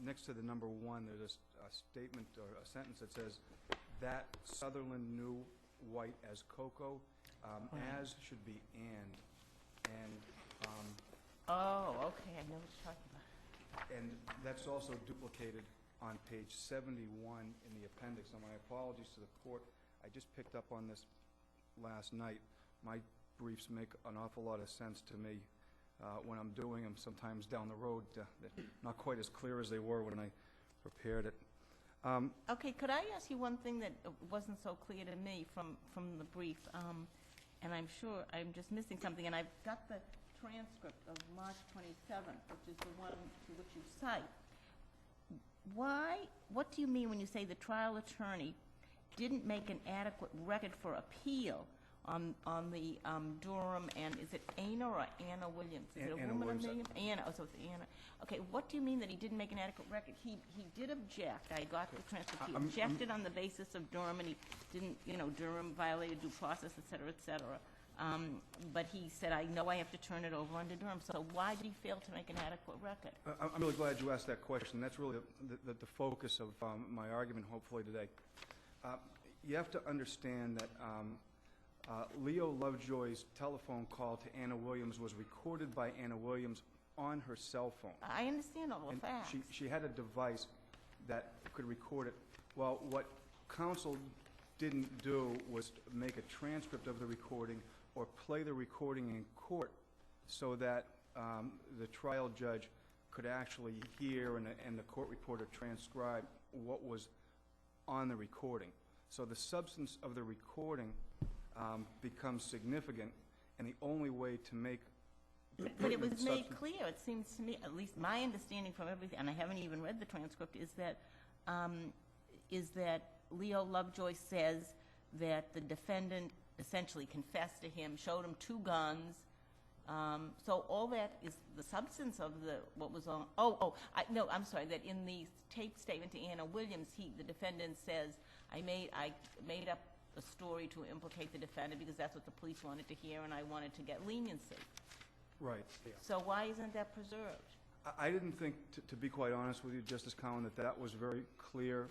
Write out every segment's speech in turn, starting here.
next to the number 1, there's a statement or a sentence that says, that Sutherland knew White as Coco. As should be and. Oh, okay, I know what you're talking about. And that's also duplicated on page 71 in the appendix. Now, my apologies to the court. I just picked up on this last night. My briefs make an awful lot of sense to me when I'm doing them, sometimes down the road. They're not quite as clear as they were when I prepared it. Okay, could I ask you one thing that wasn't so clear to me from the brief? And I'm sure I'm just missing something, and I've got the transcript of March 27th, which is the one to which you cite. What do you mean when you say the trial attorney didn't make an adequate record for appeal on the Durham, and is it Anna or Anna Williams? Is it a woman name? Anna. Oh, so it's Anna. Okay, what do you mean that he didn't make an adequate record? He did object. I got the transcript. He objected on the basis of Durham, and he didn't, Durham violated due process, et cetera, et cetera. But he said, I know I have to turn it over under Durham. So why did he fail to make an adequate record? I'm really glad you asked that question. That's really the focus of my argument, hopefully, today. You have to understand that Leo Lovejoy's telephone call to Anna Williams was recorded by Anna Williams on her cell phone. I understand all the facts. She had a device that could record it. Well, what counsel didn't do was make a transcript of the recording or play the recording in court so that the trial judge could actually hear and the court reporter transcribe what was on the recording. So the substance of the recording becomes significant, and the only way to make But it was made clear, it seems to me, at least my understanding from everything, and I haven't even read the transcript, is that Leo Lovejoy says that the defendant essentially confessed to him, showed him 2 guns. So all that is the substance of what was on. No, I'm sorry. That in the tape statement to Anna Williams, the defendant says, I made up a story to implicate the defendant because that's what the police wanted to hear, and I wanted to get leniency. Right. Yeah. So why isn't that preserved? I didn't think, to be quite honest with you, Justice Cowan, that was very clear,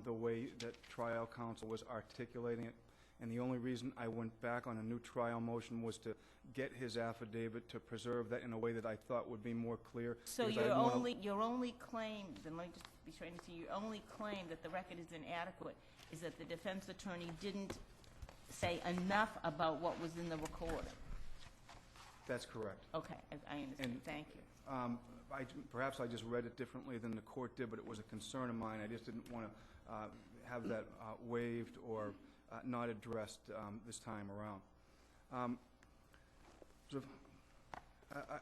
the way that trial counsel was articulating it. And the only reason I went back on a new trial motion was to get his affidavit to preserve that in a way that I thought would be more clear. So your only claim, then let me just be sure to see, your only claim that the record is inadequate is that the defense attorney didn't say enough about what was in the recording. That's correct. Okay, I understand. Thank you. Perhaps I just read it differently than the court did, but it was a concern of mine. I just didn't want to have that waived or not addressed this time around.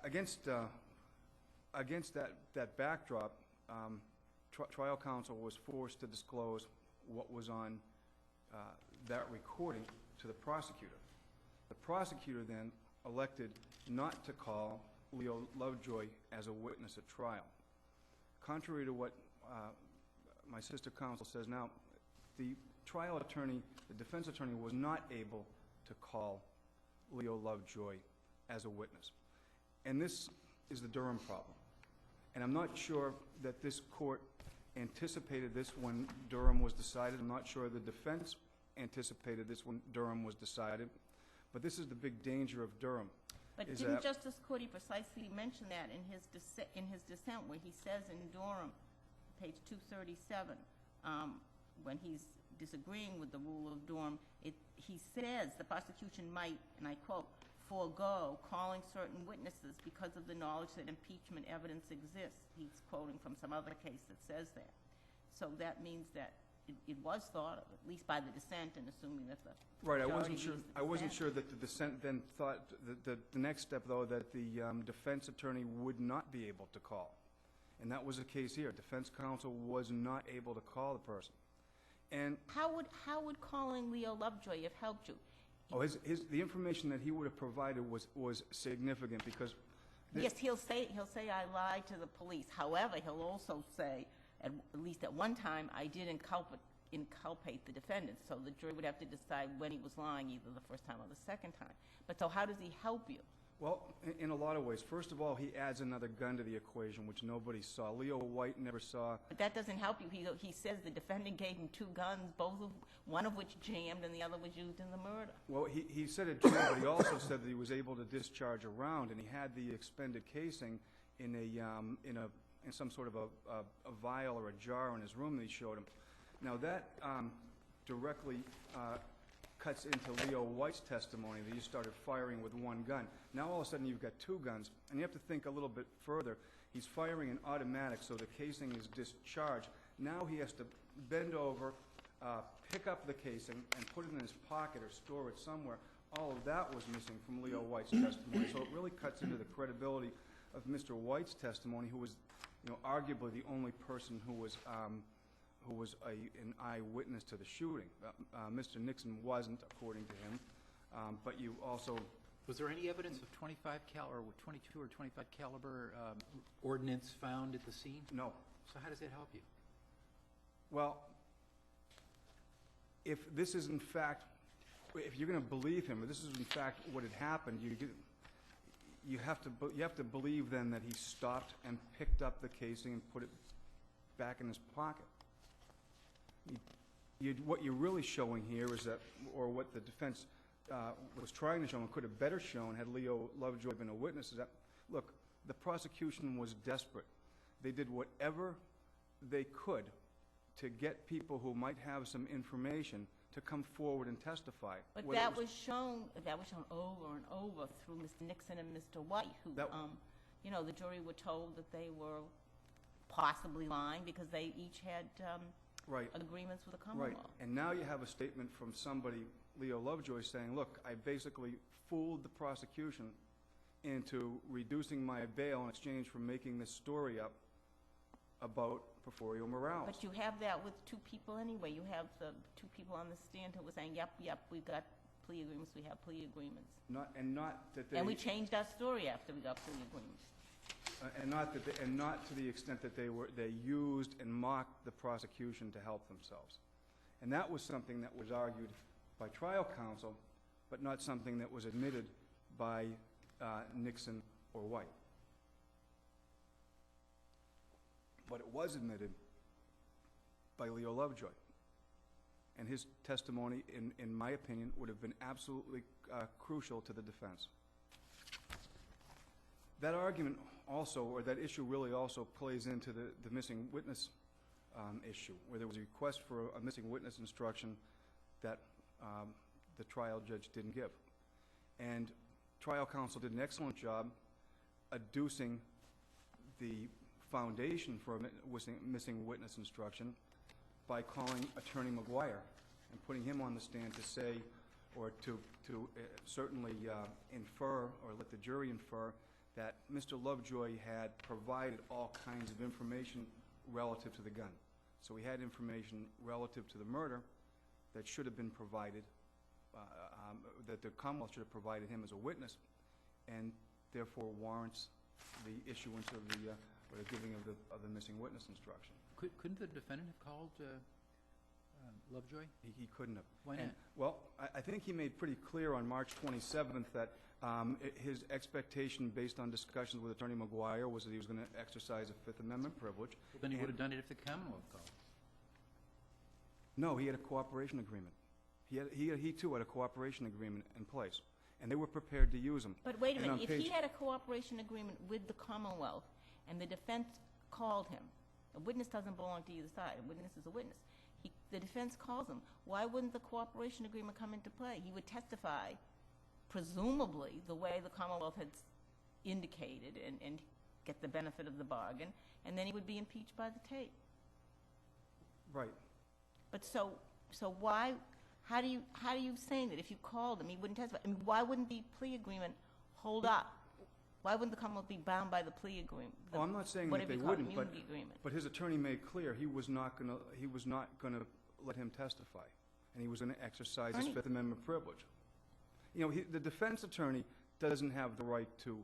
Against that backdrop, trial counsel was forced to disclose what was on that recording to the prosecutor. The prosecutor then elected not to call Leo Lovejoy as a witness at trial. Contrary to what my sister counsel says now, the trial attorney, the defense attorney, was not able to call Leo Lovejoy as a witness. And this is the Durham problem. And I'm not sure that this court anticipated this when Durham was decided. I'm not sure the defense anticipated this when Durham was decided. But this is the big danger of Durham. But didn't Justice Cordy precisely mention that in his dissent, where he says in Durham, page 237, when he's disagreeing with the rule of Durham, he says the prosecution might, and I quote, forego calling certain witnesses because of the knowledge that impeachment evidence exists. He's quoting from some other case that says that. So that means that it was thought of, at least by the dissent, and assuming that the right. I wasn't sure that the dissent then thought that the next step, though, that the defense attorney would not be able to call, and that was the case here. Defense counsel was not able to call the person. And how would calling Leo Lovejoy have helped you? Oh, the information that he would have provided was significant because. Yes, he'll say I lied to the police. However, he'll also say, at least at one time, I did inculpate the defendant. So the jury would have to decide when he was lying, either the first time or the second time. But so how does he help you? Well, in a lot of ways. First of all, he adds another gun to the equation, which nobody saw. Leo White never saw. But that doesn't help you. He says the defendant gave him 2 guns, one of which jammed and the other was used in the murder. Well, he said it too, but he also said that he was able to discharge a round, and he had the expended casing in some sort of a vial or a jar in his room that he showed him. Now that directly cuts into Leo White's testimony that he started firing with 1 gun. Now all of a sudden you've got 2 guns, and you have to think a little bit further. He's firing an automatic, so the casing is discharged. Now he has to bend over, pick up the casing, and put it in his pocket or store it somewhere. All of that was missing from Leo White's testimony, so it really cuts into the credibility of Mr. White's testimony, who was, arguably the only person who was an eyewitness to the shooting. Mr. Nixon wasn't, according to him, but you also... Was there any evidence of 25 or 22 or 25 caliber ordnance found at the scene? No. So how does that help you? Well, if this is in fact, if you're going to believe him, or this is in fact what had happened, you have to believe then that he stopped and picked up the casing and put it back in his pocket. What you're really showing here is that, or what the defense was trying to show and could have better shown had Leo Lovejoy been a witness, is that, look, the prosecution was desperate. They did whatever they could to get people who might have some information to come forward and testify. But that was shown over and over through Mr. Nixon and Mr. White, who, the jury were told that they were possibly lying because they each had agreements with the Commonwealth. Right, and now you have a statement from somebody, Leo Lovejoy, saying, look, I basically fooled the prosecution into reducing my bail in exchange for making this story up about Porfirio Morales. But you have that with 2 people anyway. You have the 2 people on the stand who were saying, yep, we got plea agreements, we have plea agreements. And we changed our story after we got plea agreements. And not to the extent that they used and mocked the prosecution to help themselves. And that was something that was argued by trial counsel, but not something that was admitted by Nixon or White. But it was admitted by Leo Lovejoy. And his testimony, in my opinion, would have been absolutely crucial to the defense. That argument also, or that issue really also plays into the missing witness issue, where there was a request for a missing witness instruction that the trial judge didn't give. And trial counsel did an excellent job adducing the foundation for a missing witness instruction by calling Attorney McGuire and putting him on the stand to say, or to certainly infer, or let the jury infer, that Mr. Lovejoy had provided all kinds of information relative to the gun. So he had information relative to the murder that should have been provided, that the Commonwealth should have provided him as a witness, and therefore warrants the issuance of the or the giving of the missing witness instruction. Couldn't the defendant have called Lovejoy? He couldn't have. Why not? Well, I think he made pretty clear on March 27th that his expectation, based on discussions with Attorney McGuire, was that he was going to exercise a Fifth Amendment privilege. Well, then he would have done it if the Commonwealth called. No, he had a cooperation agreement. He too had a cooperation agreement in place, and they were prepared to use him. But wait a minute, if he had a cooperation agreement with the Commonwealth and the defense called him, a witness doesn't belong to either side. A witness is a witness. The defense calls him. Why wouldn't the cooperation agreement come into play? He would testify, presumably, the way the Commonwealth had indicated and get the benefit of the bargain, and then he would be impeached by the tape. Right. But so why? How do you say that if you called him, he wouldn't testify? I mean, why wouldn't the plea agreement hold up? Why wouldn't the Commonwealth be bound by the plea agreement? Well, I'm not saying that they wouldn't, but his attorney made clear he was not going to let him testify, and he was going to exercise his Fifth Amendment privilege. You know, the defense attorney doesn't have the right to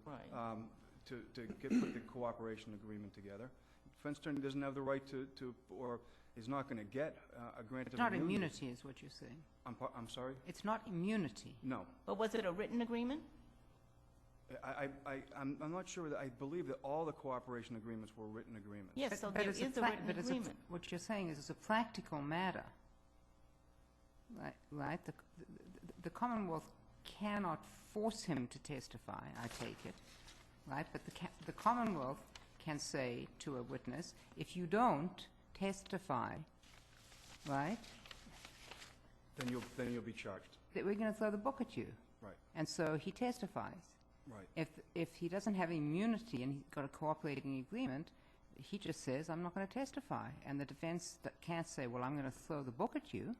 put the cooperation agreement together. The defense attorney doesn't have the right to or is not going to get a grant of immunity. It's not immunity, is what you're saying. I'm sorry? It's not immunity. No. But was it a written agreement? I'm not sure that, I believe that all the cooperation agreements were written agreements. Yes, so But there it's is a written but agreement. what you're saying is it's a practical matter, right? The Commonwealth cannot force him to testify, I take it, right? But the Commonwealth can say to a witness, if you don't testify, right, Then you'll be charged. that we're going to throw the book at you. Right, And so he testifies. right. If he doesn't have immunity and he's got a cooperating agreement, he just says, I'm not going to testify. And the defense can't say, well, I'm going to throw the book at you,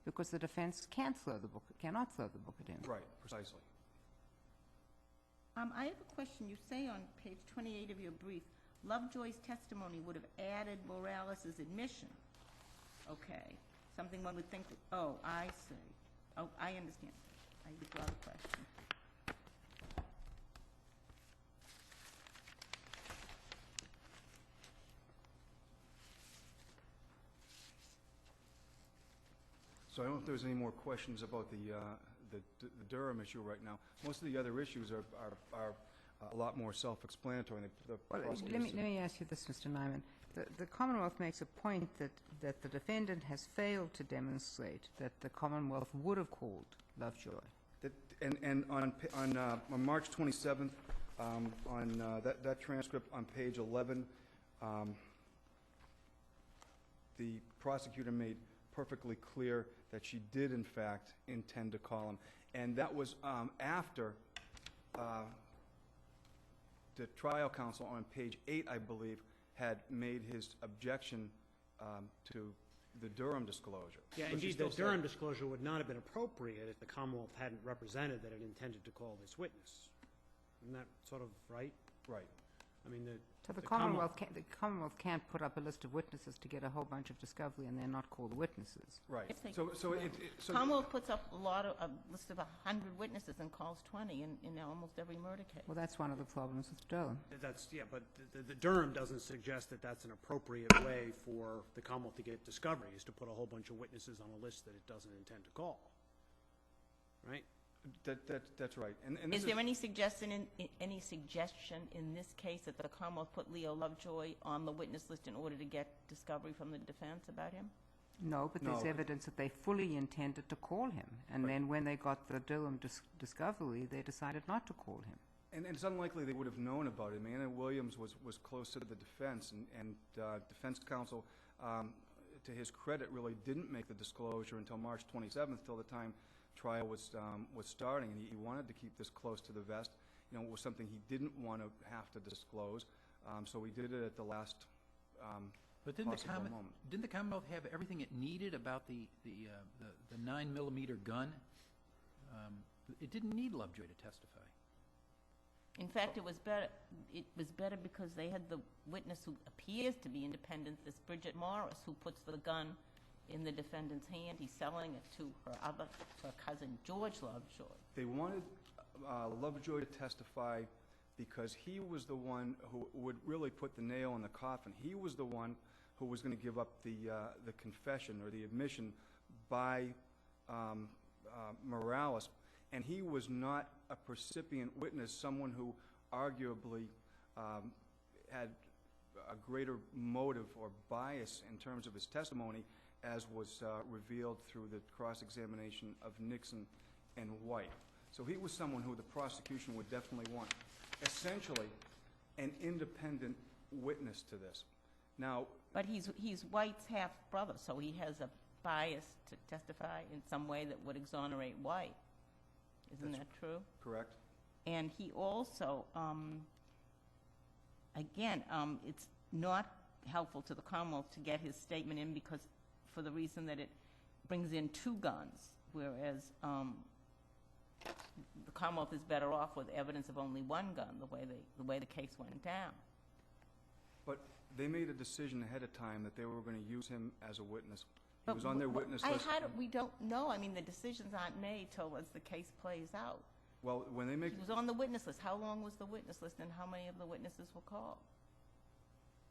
because the defense cannot throw the book at him. Right, precisely. I have a question. You say on page 28 of your brief, Lovejoy's testimony would have added Morales' admission. Okay, something one would think, oh, I see. Oh, I understand. I withdraw the question. So I don't know if there's any more questions about the Durham issue right now. Most of the other issues are a lot more self-explanatory. Well, let me ask you this, Mr. Nyman. The Commonwealth makes a point that the defendant has failed to demonstrate that the Commonwealth would have called Lovejoy. And on March 27th, on that transcript on page 11, the prosecutor made perfectly clear that she did, in fact, intend to call him. And that was after the trial counsel on page 8, I believe, had made his objection to the Durham disclosure. Yeah, But she indeed, still the said- Durham disclosure would not have been appropriate if the Commonwealth hadn't represented that it intended to call this witness. Isn't that sort of right? Right. I mean, So the The Commonwealth can't put up a list of witnesses to get a whole bunch of discovery and then not call the witnesses. Right. If they- So Commonwealth puts up a list of 100 witnesses and calls 20 in almost every murder case. Well, that's one of the problems with Durham. but the Durham doesn't suggest that that's an appropriate way for the Commonwealth to get discovery, is to put a whole bunch of witnesses on a list that it doesn't intend to call. Right? that's right. And Is this there any suggestion in this case that the Commonwealth put Leo Lovejoy on the witness list in order to get discovery from the defense about him? No, but there's No. evidence that they fully intended to call him. And Right. then when they got the Durham discovery, they decided not to call him. And it's unlikely they would have known about it. Anna Williams was close to the defense, and defense counsel, to his credit, really didn't make the disclosure until March 27th, till the time trial was starting, and he wanted to keep this close to the vest. You know, it was something he didn't want to have to disclose, so he did it at the last But possible moment. didn't the Commonwealth have everything it needed about the 9mm gun? It didn't need Lovejoy to testify. In fact, it was better because they had the witness who appears to be independent, this Bridget Morris, who puts the gun in the defendant's hand. He's selling it to her cousin George Lovejoy. They wanted Lovejoy to testify because he was the one who would really put the nail in the coffin. He was the one who was going to give up the confession or the admission by Morales, and he was not a percipient witness, someone who arguably had a greater motive or bias in terms of his testimony, as was revealed through the cross-examination of Nixon and White. So he was someone who the prosecution would definitely want, essentially an independent witness to this. Now, But he's White's half-brother, so he has a bias to testify in some way that would exonerate White. Isn't that true? correct? And he also, again, it's not helpful to the Commonwealth to get his statement in because, for the reason that it brings in two guns, whereas the Commonwealth is better off with evidence of only one gun, the way the case went down. But they made a decision ahead of time that they were going to use him as a witness. He But was on their witness list. We don't know. I mean, the decisions aren't made till as the case plays out. Well, when they make, He was on the witness list. How long was the witness list, and how many of the witnesses were called?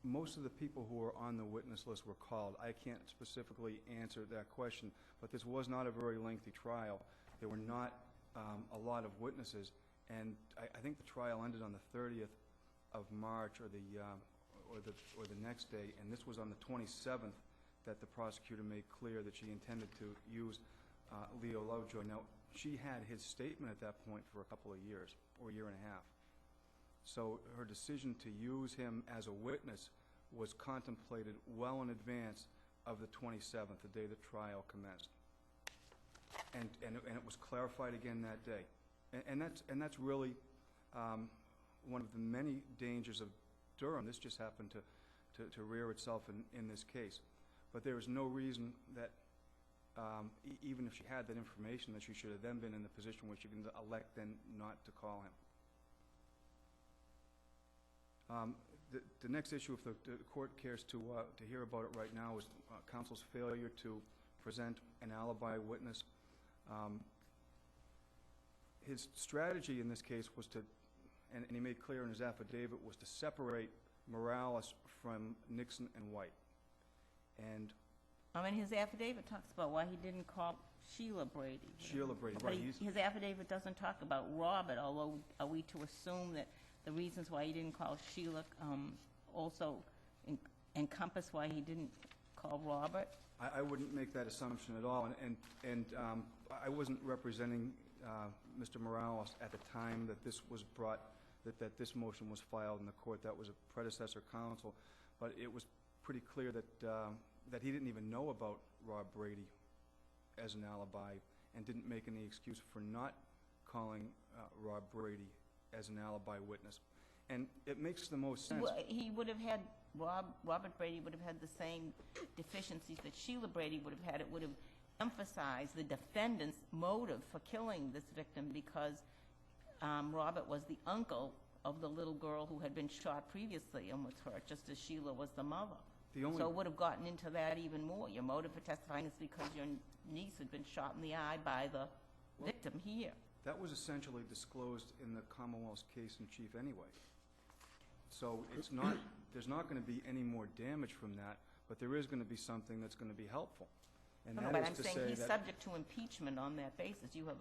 most of the people who were on the witness list were called. I can't specifically answer that question, but this was not a very lengthy trial. There were not a lot of witnesses, And I think the trial ended on the 30th of March or the next day, and this was on the 27th that the prosecutor made clear that she intended to use Leo Lovejoy. Now, she had his statement at that point for a couple of years, or a year and a half. So her decision to use him as a witness was contemplated well in advance of the 27th, the day the trial commenced. And it was clarified again that day. And that's really one of the many dangers of Durham. This just happened to rear itself in this case. But there is no reason that, even if she had that information, that she should have then been in the position where she can elect then not to call him. The next issue, if the court cares to hear about it right now, is counsel's failure to present an alibi witness. His strategy in this case was to, and he made clear in his affidavit, was to separate Morales from Nixon and White. And I mean, his affidavit talks about why he didn't call Sheila Brady. Sheila Brady, But right. his affidavit doesn't talk about Robert, although are we to assume that the reasons why he didn't call Sheila also encompass why he didn't call Robert? I wouldn't make that assumption at all, and I wasn't representing Mr. Morales at the time that this was brought, that this motion was filed in the court. That was a predecessor counsel, but it was pretty clear that he didn't even know about Rob Brady as an alibi, and didn't make any excuse for not calling Rob Brady as an alibi witness. And it makes the most sense. He would have had, Robert Brady would have had the same deficiencies that Sheila Brady would have had. It would have emphasized the defendant's motive for killing this victim, because Robert was the uncle of the little girl who had been shot previously and was hurt, just as Sheila was the mother. So it would have gotten into that even more. Your motive for testifying is because your niece had been shot in the eye by the victim here. That was essentially disclosed in the Commonwealth's case in chief anyway. So it's not, there's not going to be any more damage from that, but there is going to be something that's going to be helpful. And No, that but is I'm to saying say he's that, subject to impeachment on that basis. You have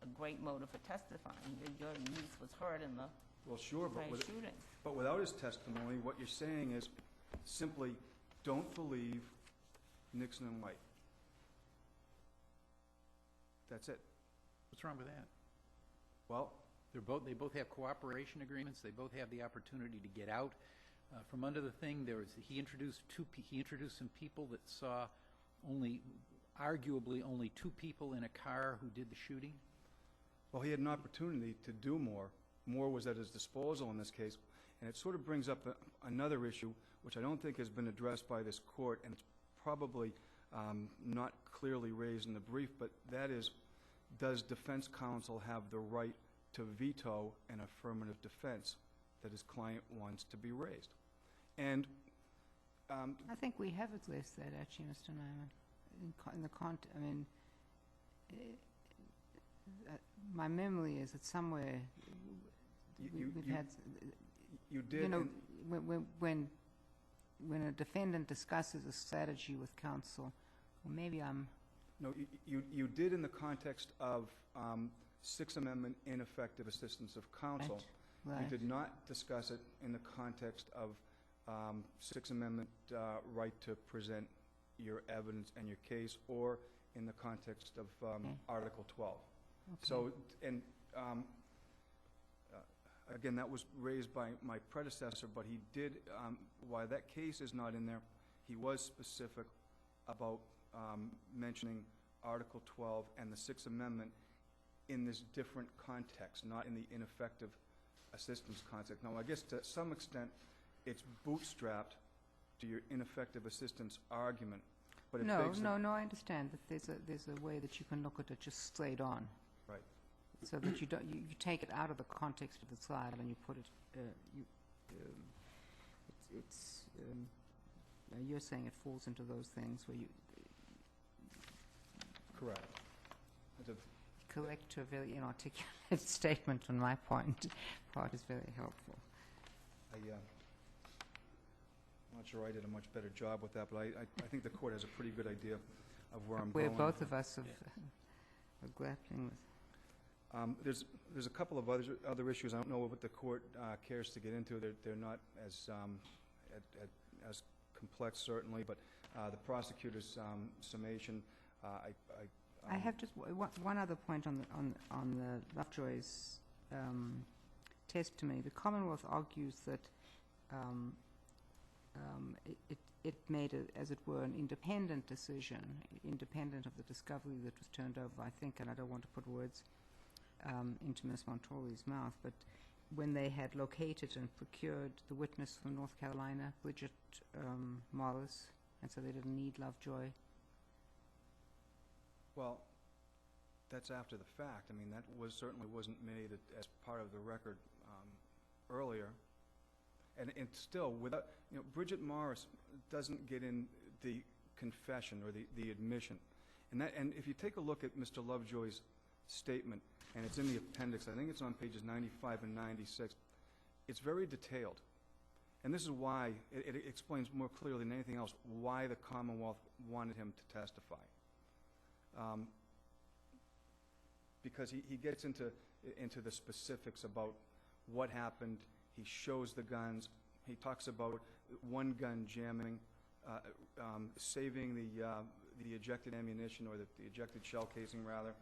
a great motive for testifying. Your niece was hurt in the well, sure, prior shooting. but without his testimony, what you're saying is simply don't believe Nixon and White. That's it. What's wrong with that? Well, They both have cooperation agreements. They both have the opportunity to get out from under the thing. He introduced some people that saw arguably only two people in a car who did the shooting. well, he had an opportunity to do more. More was at his disposal in this case. And it sort of brings up another issue, which I don't think has been addressed by this court, and it's probably not clearly raised in the brief, but that is, does defense counsel have the right to veto an affirmative defense that his client wants to be raised? And I think we have addressed that, actually, Mr. Nyman. My memory is that somewhere we've had. You did. You know, when a defendant discusses a strategy with counsel, or maybe I'm. No, you did in the context of Sixth Amendment ineffective assistance of counsel. Right. You did not discuss it in the context of Sixth Amendment right to present your evidence and your case, or in the context of Article 12. Okay. So, and again, that was raised by my predecessor, but he did, while that case is not in there, he was specific about mentioning Article 12 and the Sixth Amendment in this different context, not in the ineffective assistance context. Now, I guess to some extent, it's bootstrapped to your ineffective assistance argument, but it begs No, I understand that there's a way that you can look at it just straight on. Right. So that you take it out of the context of the trial and you put it. You're saying it falls into those things where you. Correct. Correct to a very inarticulate statement on my part is very helpful. I'm not sure I did a much better job with that, but I think the court has a pretty good idea of where I'm going. Where both of us are grappling with. There's a couple of other issues. I don't know what the court cares to get into. They're not as complex, certainly, but the prosecutor's summation, I have just one other point on the Lovejoy's testimony. The Commonwealth argues that it made, as it were, an independent decision, independent of the discovery that was turned over, I think, and I don't want to put words into Ms. Montori's mouth, but when they had located and procured the witness from North Carolina, Bridget Morris, and so they didn't need Lovejoy. well, that's after the fact. I mean, that certainly wasn't made as part of the record earlier. And still, without, Bridget Morris doesn't get in the confession or the admission. And if you take a look at Mr. Lovejoy's statement, and it's in the appendix, I think it's on pages 95 and 96, it's very detailed. And this is why, it explains more clearly than anything else, why the Commonwealth wanted him to testify. Because he gets into the specifics about what happened. He shows the guns. He talks about one gun jamming, saving the ejected ammunition, or the ejected shell casing, rather.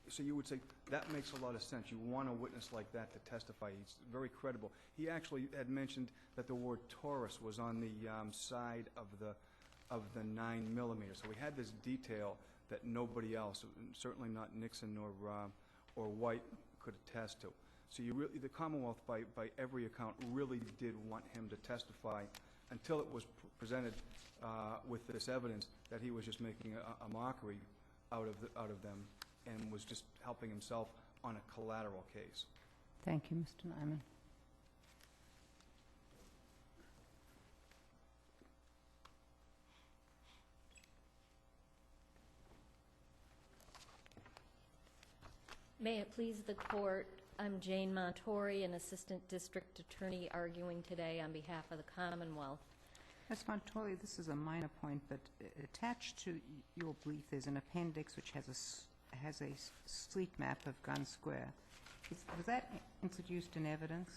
So you would say that makes a lot of sense. You want a witness like that to testify. He's very credible. He actually had mentioned that the word Taurus was on the side of the 9mm. So we had this detail that nobody else, certainly not Nixon or White, could attest to. So the Commonwealth, by every account, really did want him to testify until it was presented with this evidence that he was just making a mockery out of them and was just helping himself on a collateral case. Thank you, Mr. Nyman. May it please the court, I'm Jane Montori, an assistant district attorney arguing today on behalf of the Commonwealth. Ms. Montori, this is a minor point, but attached to your brief there's an appendix which has a street map of Gun Square. Was that introduced in evidence?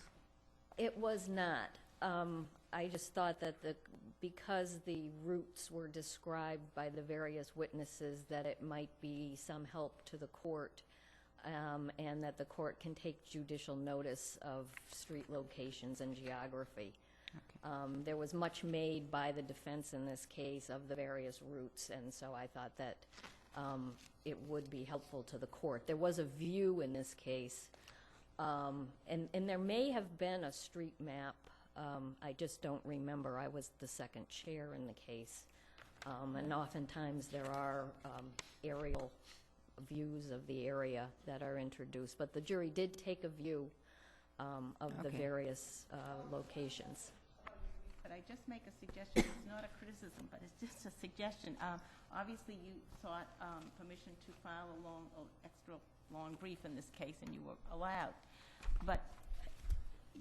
It was not. I just thought that because the routes were described by the various witnesses, that it might be some help to the court, and that the court can take judicial notice of street locations and geography. Okay. There was much made by the defense in this case of the various routes, and so I thought that it would be helpful to the court. There was a view in this case, and there may have been a street map. I just don't remember. I was the second chair in the case, and oftentimes there are aerial views of the area that are introduced, but the jury did take a view of the various locations. Could I just make a suggestion? It's not a criticism, but it's just a suggestion. Obviously, you sought permission to file an extra long brief in this case, and you were allowed. But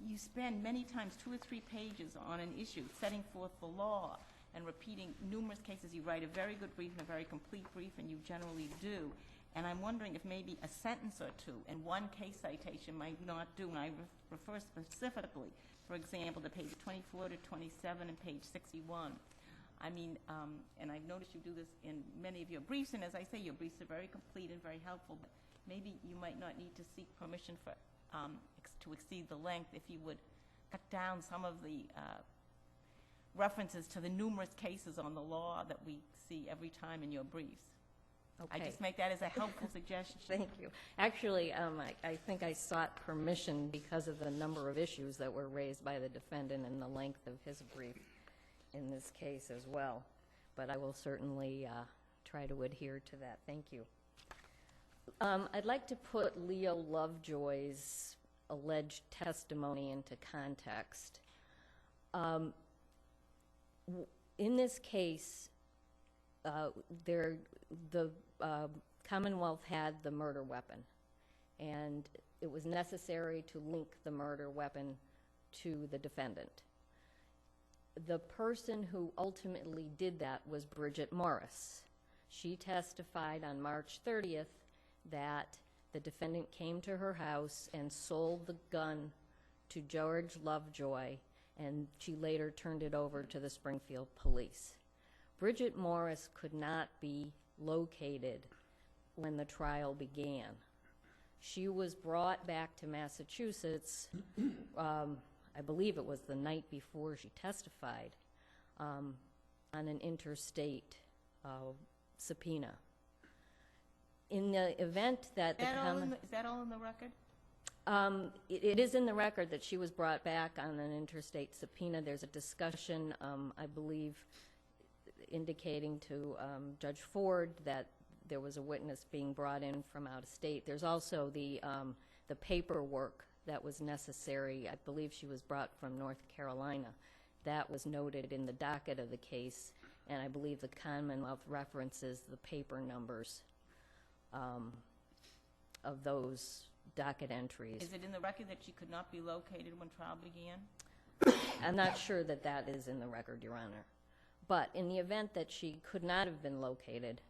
you spend many times 2 or 3 pages on an issue, setting forth the law and repeating numerous cases. You write a very good brief and a very complete brief, and you generally do. And I'm wondering if maybe a sentence or two in one case citation might not do. And I refer specifically, for example, to page 24 to 27 and page 61. I mean, and I've noticed you do this in many of your briefs, and as I say, your briefs are very complete and very helpful, but maybe you might not need to seek permission for to exceed the length if you would cut down some of the references to the numerous cases on the law that we see every time in your briefs. Okay. I just make that as a helpful suggestion. Thank you. Actually, I think I sought permission because of the number of issues that were raised by the defendant and the length of his brief in this case as well. But I will certainly try to adhere to that. Thank you. I'd like to put Leo Lovejoy's alleged testimony into context. In this case, the Commonwealth had the murder weapon, and it was necessary to link the murder weapon to the defendant. The person who ultimately did that was Bridget Morris. She testified on March 30th that the defendant came to her house and sold the gun to George Lovejoy, and she later turned it over to the Springfield police. Bridget Morris could not be located when the trial began. She was brought back to Massachusetts, I believe it was the night before she testified, on an interstate subpoena. In the event that the Is that all in the record? it is in the record that she was brought back on an interstate subpoena. There's a discussion, I believe, indicating to Judge Ford that there was a witness being brought in from out of state. There's also the paperwork that was necessary. I believe she was brought from North Carolina. That was noted in the docket of the case, and I believe the Commonwealth references the paper numbers of those docket entries. Is it in the record that she could not be located when trial began? I'm not sure that that is in the record, Your Honor. But in the event that she could not have been located,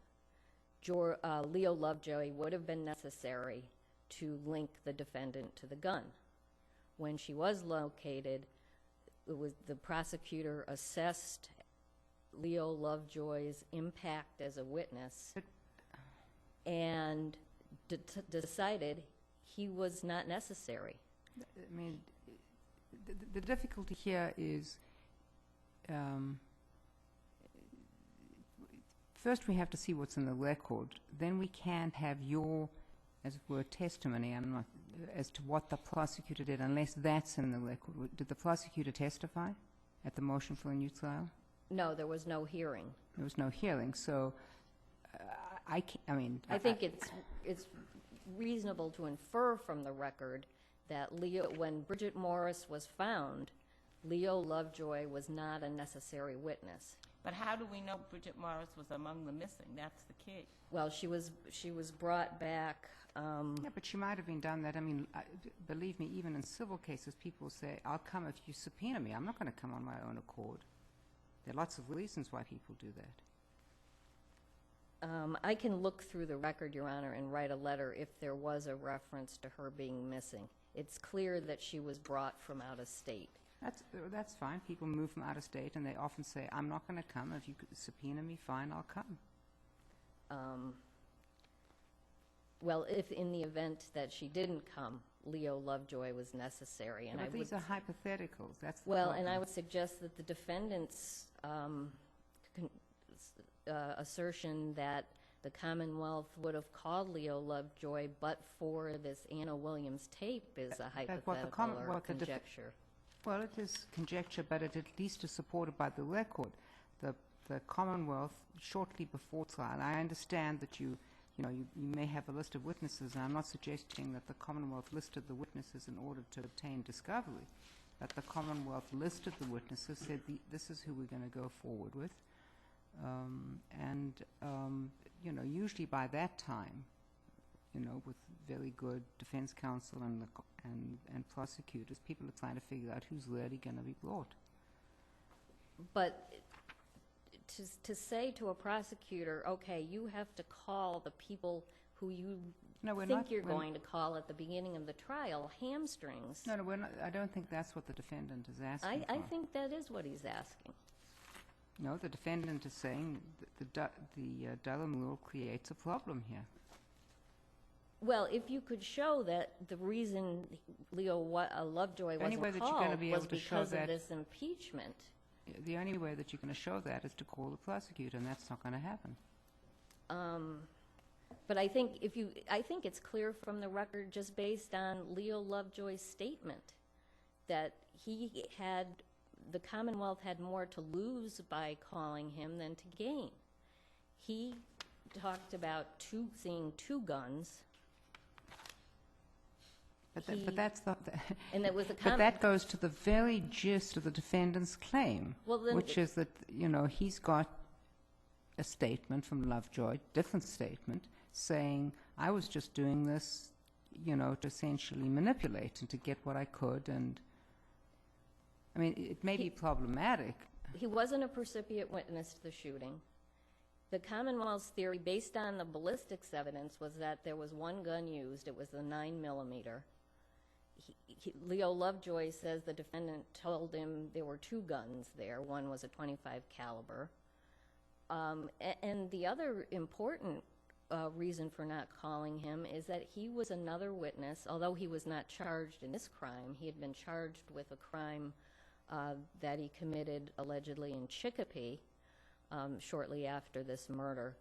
Leo Lovejoy would have been necessary to link the defendant to the gun. When she was located, the prosecutor assessed Leo Lovejoy's impact as a witness and decided he was not necessary. I mean, the difficulty here is, first we have to see what's in the record. Then we can't have your, as it were, testimony as to what the prosecutor did, unless that's in the record. Did the prosecutor testify at the motion for a new trial? No, there was no hearing. There was no hearing, so I think it's reasonable to infer from the record that when Bridget Morris was found, Leo Lovejoy was not a necessary witness. But how do we know Bridget Morris was among the missing? That's the key. Well, she was brought back. Yeah, but she might have been done that. I mean, believe me, even in civil cases, people say, I'll come if you subpoena me. I'm not going to come on my own accord. There are lots of reasons why people do that. I can look through the record, Your Honor, and write a letter if there was a reference to her being missing. It's clear that she was brought from out of state. That's fine. People move from out of state, and they often say, I'm not going to come. If you could subpoena me, fine, I'll come. Well, if in the event that she didn't come, Leo Lovejoy was necessary. And but these are hypotheticals. That's the well, problem. and I would suggest that the defendant's assertion that the Commonwealth would have called Leo Lovejoy but for this Anna Williams tape is a hypothetical or a conjecture. Well, it is conjecture, but it at least is supported by the record. The Commonwealth, shortly before trial, I understand that you may have a list of witnesses, and I'm not suggesting that the Commonwealth listed the witnesses in order to obtain discovery, but the Commonwealth listed the witnesses, said this is who we're going to go forward with. Usually by that time, with very good defense counsel and prosecutors, people are trying to figure out who's really going to be brought. But to say to a prosecutor, okay, you have to call the people who you you're going to call at the beginning of the trial, hamstrings. No, we're not, I don't think that's what the defendant is asking for. I think that is what he's asking. No, the defendant is saying that the Durham rule creates a problem here. Well, if you could show that the reason Leo Lovejoy wasn't called was because of this impeachment. The only way that you're going to show that is to call the prosecutor, and that's not going to happen. But I think it's clear from the record, just based on Leo Lovejoy's statement, that the Commonwealth had more to lose by calling him than to gain. He talked about seeing two guns. But that's not and that was but that goes to the very gist of the defendant's claim, which is that he's got a statement from Lovejoy, different statement, saying I was just doing this, to essentially manipulate and to get what I could. And I mean, it may be problematic. He wasn't a precipient witness to the shooting. The Commonwealth's theory, based on the ballistics evidence, was that there was one gun used. It was the 9mm. Leo Lovejoy says the defendant told him there were two guns there. One was a .25 caliber. And the other important reason for not calling him is that he was another witness. Although he was not charged in this crime, he had been charged with a crime that he committed allegedly in Chicopee shortly after this murder.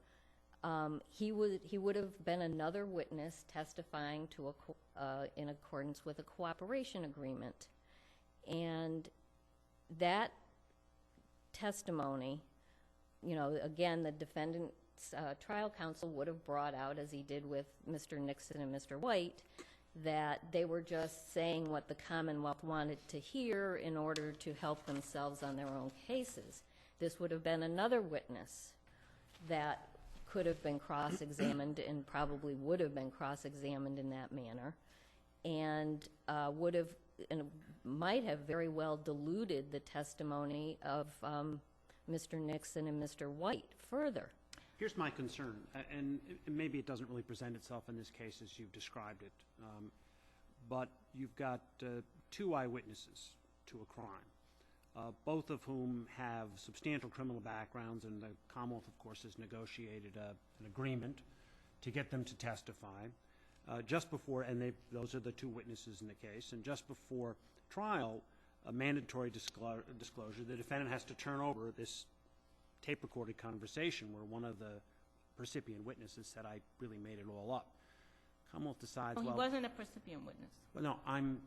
He would have been another witness testifying to in accordance with a cooperation agreement. And that testimony, you know, again, the defendant's trial counsel would have brought out, as he did with Mr. Nixon and Mr. White, that they were just saying what the Commonwealth wanted to hear in order to help themselves on their own cases. This would have been another witness that could have been cross-examined and probably would have been cross-examined in that manner, and would have and might have very well diluted the testimony of Mr. Nixon and Mr. White further. Here's my concern, and maybe it doesn't really present itself in this case as you've described it, but you've got two eyewitnesses to a crime, both of whom have substantial criminal backgrounds, and the Commonwealth, of course, has negotiated an agreement to get them to testify. Just before, and those are the two witnesses in the case, and just before trial, a mandatory disclosure, the defendant has to turn over this tape-recorded conversation where one of the recipient witnesses said, "I really made it all up." Commonwealth decides, Oh, he well, wasn't a recipient witness. well, no, I'm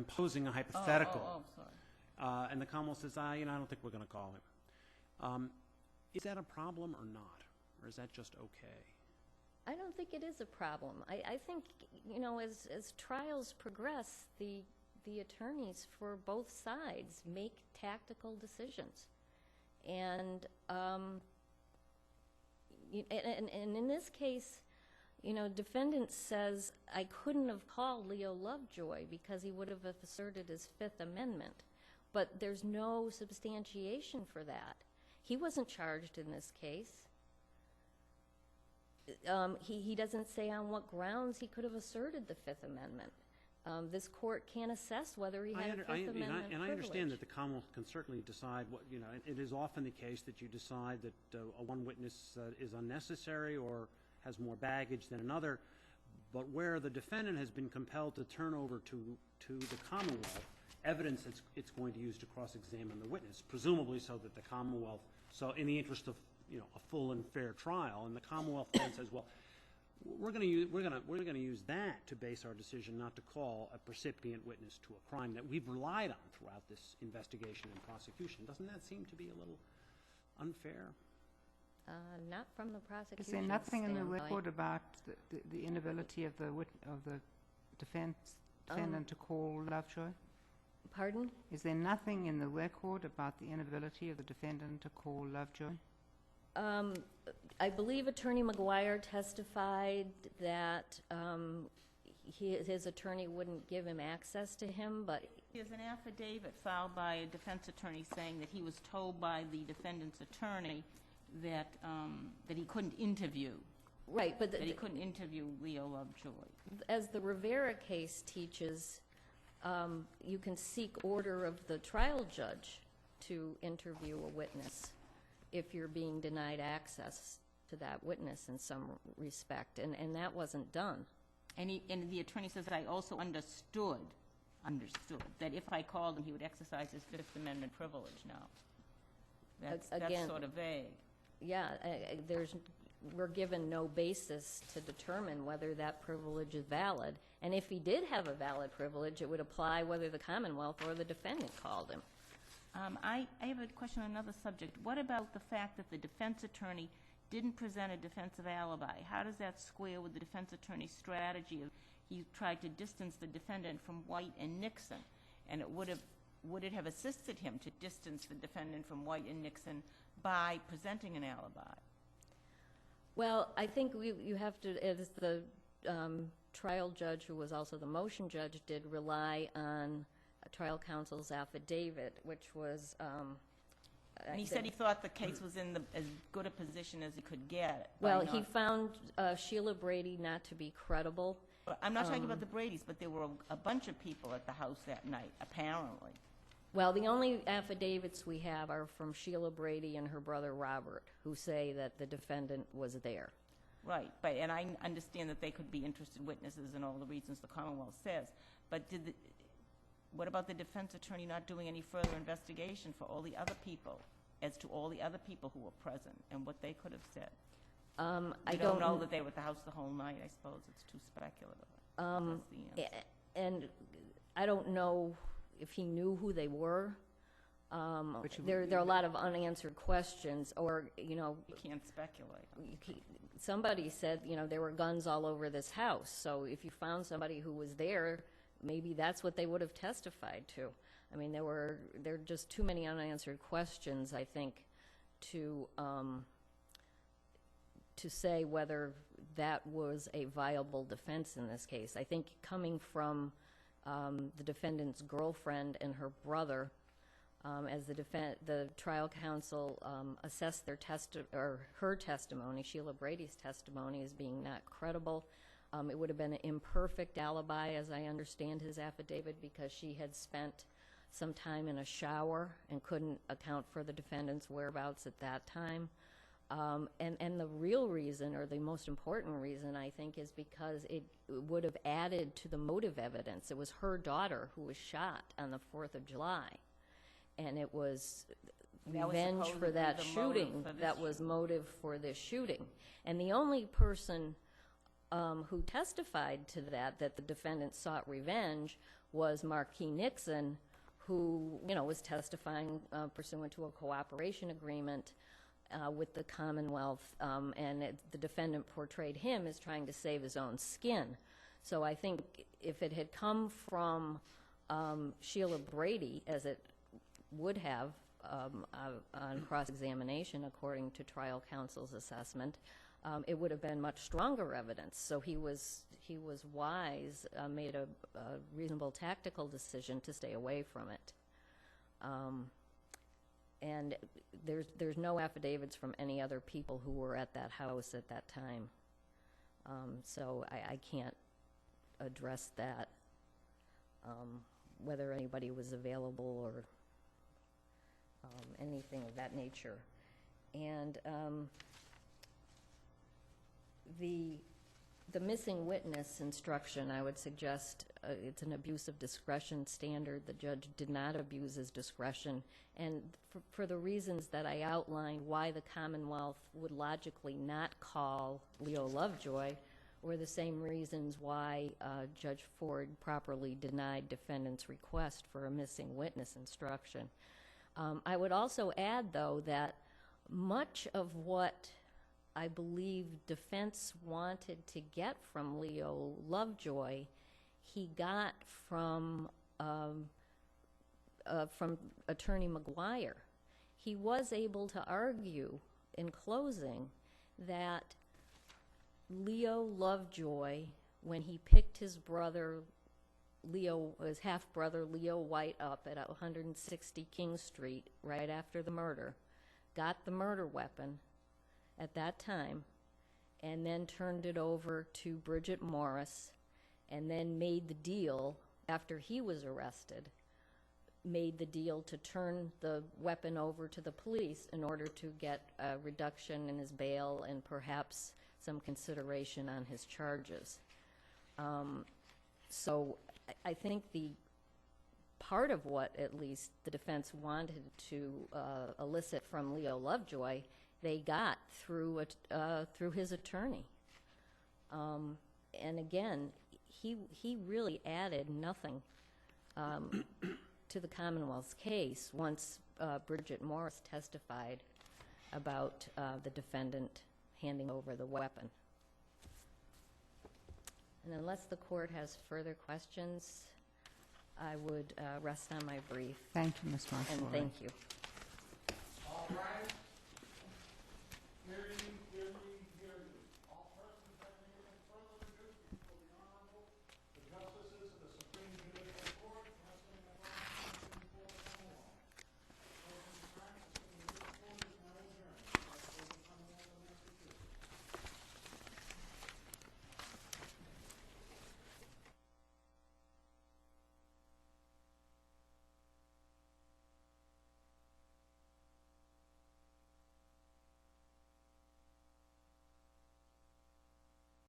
posing a hypothetical. Oh, sorry. And the Commonwealth says, I don't think we're going to call him. Is that a problem or not? Or is that just okay? I don't think it is a problem. I think, you know, as trials progress, the attorneys for both sides make tactical decisions. And in this case, you know, defendant says, I couldn't have called Leo Lovejoy because he would have asserted his Fifth Amendment. But there's no substantiation for that. He wasn't charged in this case. He doesn't say on what grounds he could have asserted the Fifth Amendment. This court can't assess whether he had a Fifth Amendment privilege. And I understand that the Commonwealth can certainly decide what, you know, it is often the case that you decide that one witness is unnecessary or has more baggage than another, but where the defendant has been compelled to turn over to the Commonwealth evidence it's going to use to cross-examine the witness, presumably so that the Commonwealth, so in the interest of, you know, a full and fair trial, and the Commonwealth then says, well, we're going to use that to base our decision not to call a recipient witness to a crime that we've relied on throughout this investigation and prosecution. Doesn't that seem to be a little unfair? Not from the prosecution Is there nothing in the standpoint. record about the inability of the defendant to call Lovejoy? Pardon? Is there nothing in the record about the inability of the defendant to call Lovejoy? I believe Attorney McGuire testified that his attorney wouldn't give him access to him, but There's an affidavit filed by a defense attorney saying that he was told by the defendant's attorney that that he couldn't interview. right, but That he couldn't interview Leo Lovejoy. as the Rivera case teaches, you can seek order of the trial judge to interview a witness if you're being denied access to that witness in some respect, and that wasn't done. And the attorney says that I also understood that if I called him, he would exercise his Fifth Amendment privilege now. That's Again- sort of vague. Yeah, we're given no basis to determine whether that privilege is valid, and if he did have a valid privilege, it would apply whether the Commonwealth or the defendant called him. I have a question on another subject. What about the fact that the defense attorney didn't present a defensive alibi? How does that square with the defense attorney's strategy of he tried to distance the defendant from White and Nixon? And would it have assisted him to distance the defendant from White and Nixon by presenting an alibi? Well, I think you have to, as the trial judge, who was also the motion judge, did rely on trial counsel's affidavit, which was And he said he thought the case was in as good a position as he could get. Well, he found Sheila Brady not to be credible. I'm not talking about the Bradys, but there were a bunch of people at the house that night, apparently. Well, the only affidavits we have are from Sheila Brady and her brother Robert, who say that the defendant was there. Right, and I understand that they could be interested witnesses and all the reasons the Commonwealth says, but what about the defense attorney not doing any further investigation for all the other people, as to all the other people who were present and what they could have said? I don't know that they were at the house the whole night. I suppose it's too speculative. That's the answer. And I don't know if he knew who they were. There are a lot of unanswered questions, or, You can't speculate. Somebody said, there were guns all over this house. So if you found somebody who was there, maybe that's what they would have testified to. I mean, there are just too many unanswered questions, I think, to say whether that was a viable defense in this case. I think coming from the defendant's girlfriend and her brother, as the trial counsel assessed her testimony, Sheila Brady's testimony, as being not credible. It would have been an imperfect alibi, as I understand his affidavit, because she had spent some time in a shower and couldn't account for the defendant's whereabouts at that time. And the real reason, or the most important reason, I think, is because it would have added to the motive evidence. It was her daughter who was shot on the 4th of July. And it was revenge for that shooting that was motive for this shooting. And the only person who testified to that the defendant sought revenge was Marquis Nixon, who, was testifying pursuant to a cooperation agreement with the Commonwealth, and the defendant portrayed him as trying to save his own skin. So I think if it had come from Sheila Brady, as it would have on cross-examination, according to trial counsel's assessment, it would have been much stronger evidence. So he was wise, made a reasonable tactical decision to stay away from it. And there's no affidavits from any other people who were at that house at that time. So I can't address that, whether anybody was available or anything of that nature. And the missing witness instruction, I would suggest it's an abuse of discretion standard. The judge did not abuse his discretion. And for the reasons that I outlined, why the Commonwealth would logically not call Leo Lovejoy were the same reasons why Judge Ford properly denied defendant's request for a missing witness instruction. I would also add, though, that much of what I believe defense wanted to get from Leo Lovejoy, he got from Attorney McGuire. He was able to argue in closing that Leo Lovejoy, when he picked his brother, his half-brother Leo White up at 160 King Street right after the murder, got the murder weapon at that time, and then turned it over to Bridget Morris, and then made the deal after he was arrested, made the deal to turn the weapon over to the police in order to get a reduction in his bail and perhaps some consideration on his charges. So I think the part of what, at least, the defense wanted to elicit from Leo Lovejoy, they got through his attorney. And again, he really added nothing to the Commonwealth's case once Bridget Morris testified about the defendant handing over the weapon. And unless the court has further questions, I would rest on my brief. Thank you, Ms. Marshall. And thank you. All right. Hearing